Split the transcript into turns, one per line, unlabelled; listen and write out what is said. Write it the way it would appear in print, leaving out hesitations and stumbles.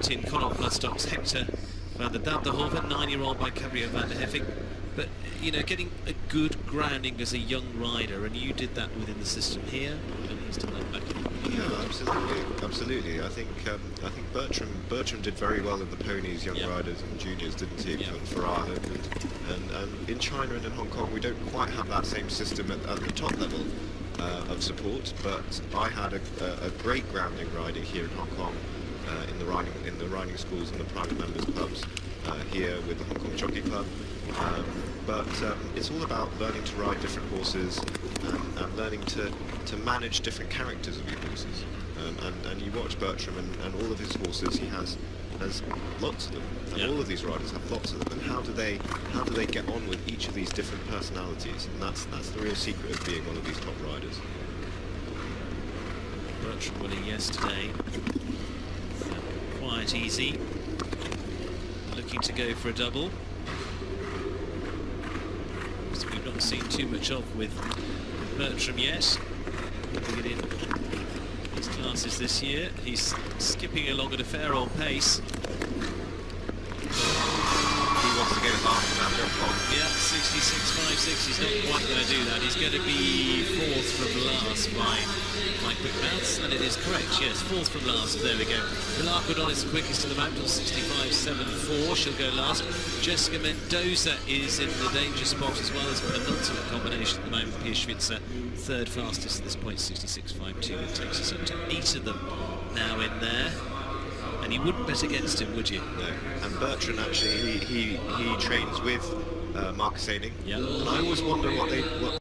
front in Connaught Bloodstock's Hector van der Hoven, 9-year-old by Gabriel van der Heffing. But, you know, getting a good grounding as a young rider, and you did that within the system here, and he's done that back in.
Yeah, absolutely. I think Bertram did very well in the ponies, young riders and juniors, didn't he? For our and in China and in Hong Kong, we don't quite have that same system at the top level of support. But I had a great grounding riding here in Hong Kong, in the riding schools and the private members clubs here with the Hong Kong Jockey Club. But it's all about learning to ride different horses and learning to manage different characters of your horses. And you watch Bertram and all of his horses, he has lots of them, and all of these riders have lots of them. And how do they get on with each of these different personalities? And that's the real secret of being one of these top riders.
Bertram winning yesterday, quite easy, looking to go for a double. We've not seen too much of with Bertram yet. We'll get in his classes this year. He's skipping along at a fair old pace.
He wants to get it after that jump on.
Yeah, 66.56. He's not quite going to do that. He's going to be fourth from last by quick maths, and it is correct. Yes, fourth from last. There we go. Villarquedon is the quickest in the mountain, 65.74. She'll go last. Jessica Mendoza is in the danger spot as well as a penultimate combination at the moment. Pia Schwitzer, third fastest at this point, 66.52. It takes us up to 8 of them now in there. And you wouldn't bet against him, would you?
No. And Bertrand actually, he trains with Marcus Aining.
Yeah.
And I always wonder what